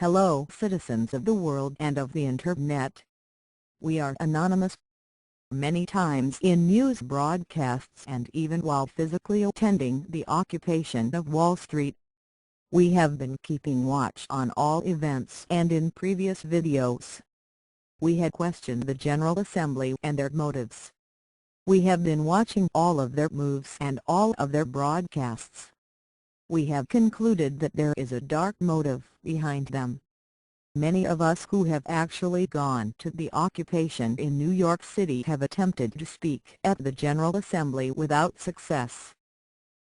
Hello, citizens of the world and of the Internet. We are anonymous. Many times in news broadcasts and even while physically attending the occupation of Wall Street, we have been keeping watch on all events, and in previous videos, we had questioned the General Assembly and their motives. We have been watching all of their moves and all of their broadcasts. We have concluded that there is a dark motive behind them. Many of us who have actually gone to the occupation in New York City have attempted to speak at the General Assembly without success.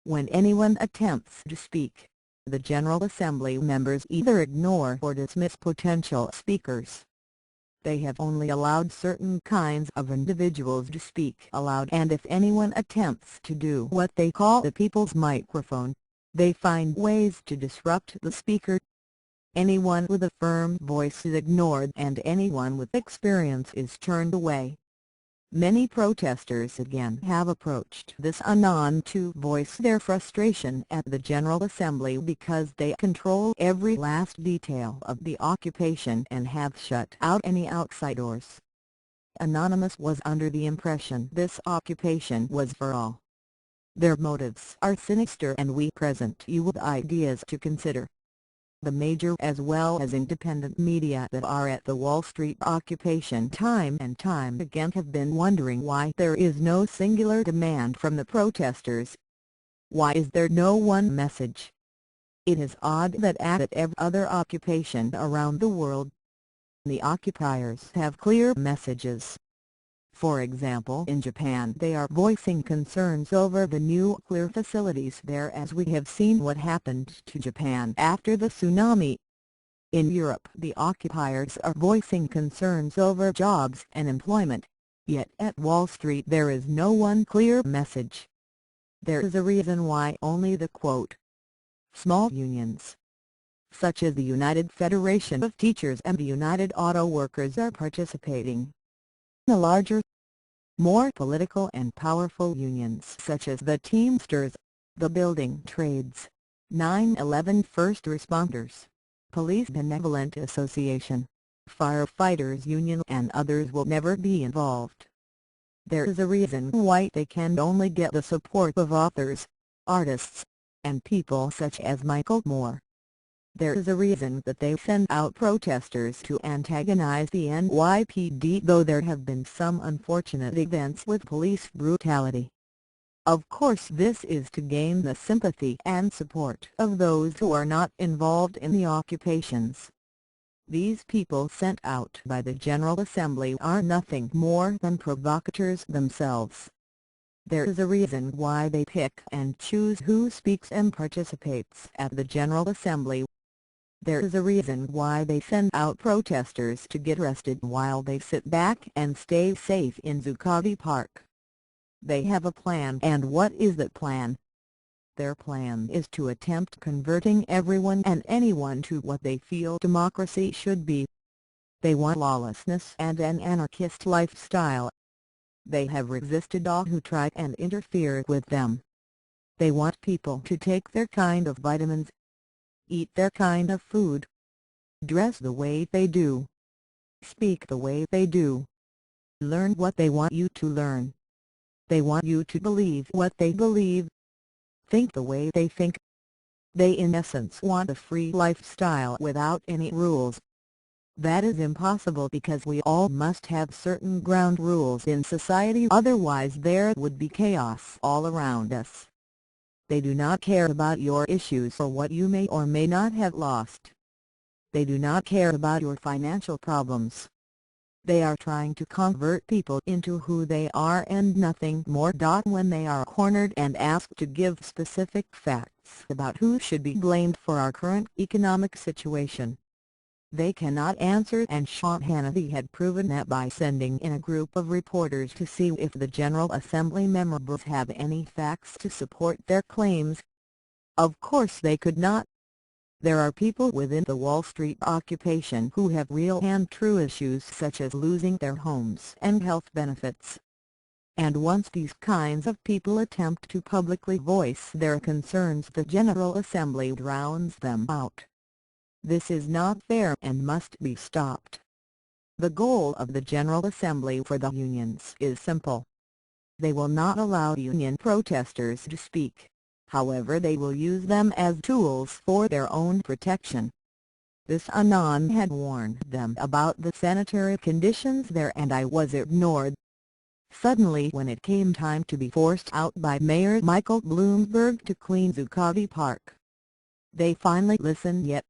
When anyone attempts to speak, the General Assembly members either ignore or dismiss potential speakers. They have only allowed certain kinds of individuals to speak aloud, and if anyone attempts to do what they call the people's microphone, they find ways to disrupt the speaker. Anyone with a firm voice is ignored, and anyone with experience is turned away. Many protesters again have approached this anon to voice their frustration at the General Assembly because they control every last detail of the occupation and have shut out any outsiders. Anonymous was under the impression this occupation was for all. Their motives are sinister, and we present you with ideas to consider. The major as well as independent media that are at the Wall Street occupation time and time again have been wondering why there is no singular demand from the protesters. Why is there no one message? It is odd that at every other occupation around the world, the occupiers have clear messages. For example, in Japan they are voicing concerns over the nuclear facilities there, as we have seen what happened to Japan after the tsunami. In Europe the occupiers are voicing concerns over jobs and employment, yet at Wall Street there is no one clear message. There is a reason why only the quote, small unions, such as the United Federation of Teachers and the United Auto Workers, are participating. The larger, more political and powerful unions such as the Teamsters, the Building Trades, 9/11 First Responders, Police Benevolent Association, Firefighters Union and others will never be involved. There is a reason why they can only get the support of authors, artists, and people such as Michael Moore. There is a reason that they send out protesters to antagonize the NYPD, though there have been some unfortunate events with police brutality. Of course this is to gain the sympathy and support of those who are not involved in the occupations. These people sent out by the General Assembly are nothing more than provocateurs themselves. There is a reason why they pick and choose who speaks and participates at the General Assembly. There is a reason why they send out protesters to get arrested while they sit back and stay safe in Zuccotti Park. They have a plan, and what is that plan? Their plan is to attempt converting everyone and anyone to what they feel democracy should be. They want lawlessness and an anarchist lifestyle. They have resisted all who try and interfere with them. They want people to take their kind of vitamins, eat their kind of food, dress the way they do, speak the way they do, learn what they want you to learn. They want you to believe what they believe, think the way they think. They in essence want a free lifestyle without any rules. That is impossible because we all must have certain ground rules in society, otherwise there would be chaos all around us. They do not care about your issues or what you may or may not have lost. They do not care about your financial problems. They are trying to convert people into who they are and nothing more. When they are cornered and asked to give specific facts about who should be blamed for our current economic situation, they cannot answer, and Sean Hannity had proven that by sending in a group of reporters to see if the General Assembly members have any facts to support their claims. Of course they could not. There are people within the Wall Street occupation who have real and true issues such as losing their homes and health benefits. And once these kinds of people attempt to publicly voice their concerns, the General Assembly drowns them out. This is not fair and must be stopped. The goal of the General Assembly for the unions is simple. They will not allow union protesters to speak, however they will use them as tools for their own protection. This anon had warned them about the sanitary conditions there, and I was ignored. Suddenly, when it came time to be forced out by Mayor Michael Bloomberg to clean Zuccotti Park, they finally listened, yet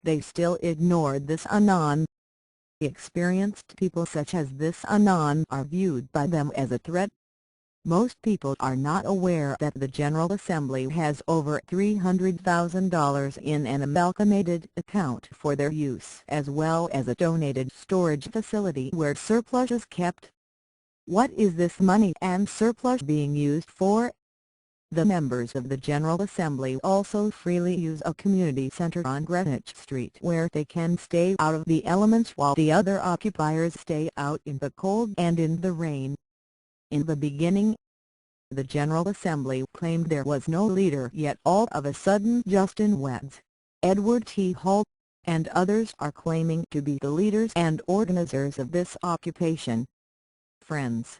they still ignored this anon. Experienced people such as this anon are viewed by them as a threat. Most people are not aware that the General Assembly has over $300,000 in an amalgamated account for their use, as well as a donated storage facility where surplus is kept. What is this money and surplus being used for? The members of the General Assembly also freely use a community center on Greenwich Street where they can stay out of the elements while the other occupiers stay out in the cold and in the rain. In the beginning, the General Assembly claimed there was no leader, yet all of a sudden Justin Weds, Edward T. Hall, and others are claiming to be the leaders and organizers of this occupation. Friends,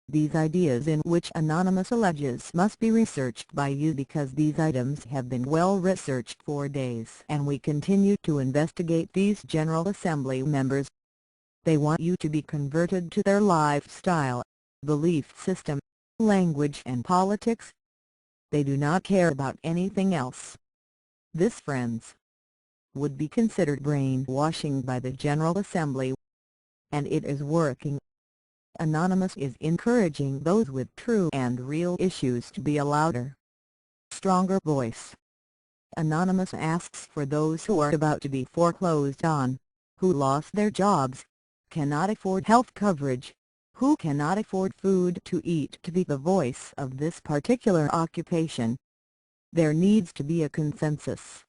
these ideas in which Anonymous alleges must be researched by you, because these items have been well researched for days and we continue to investigate these General Assembly members. They want you to be converted to their lifestyle, belief system, language and politics. They do not care about anything else. This, friends, would be considered brainwashing by the General Assembly. And it is working. Anonymous is encouraging those with true and real issues to be a louder, stronger voice. Anonymous asks for those who are about to be foreclosed on, who lost their jobs, cannot afford health coverage, who cannot afford food to eat, to be the voice of this particular occupation. There needs to be a consensus.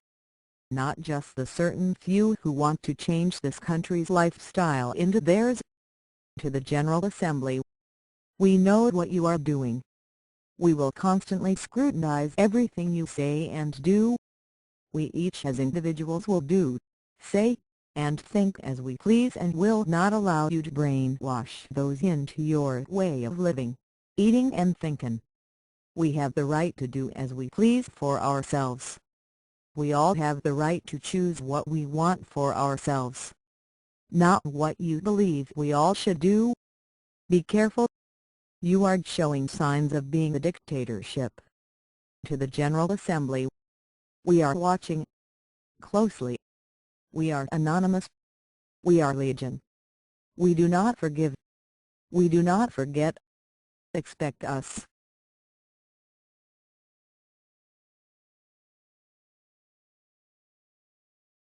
Not just the certain few who want to change this country's lifestyle into theirs. To the General Assembly: we know what you are doing. We will constantly scrutinize everything you say and do. We each as individuals will do, say, and think as we please, and will not allow you to brainwash those into your way of living, eating and thinking. We have the right to do as we please for ourselves. We all have the right to choose what we want for ourselves, not what you believe we all should do. Be careful. You are showing signs of being a dictatorship. To the General Assembly: we are watching closely. We are Anonymous. We are Legion. We do not forgive. We do not forget. Expect us.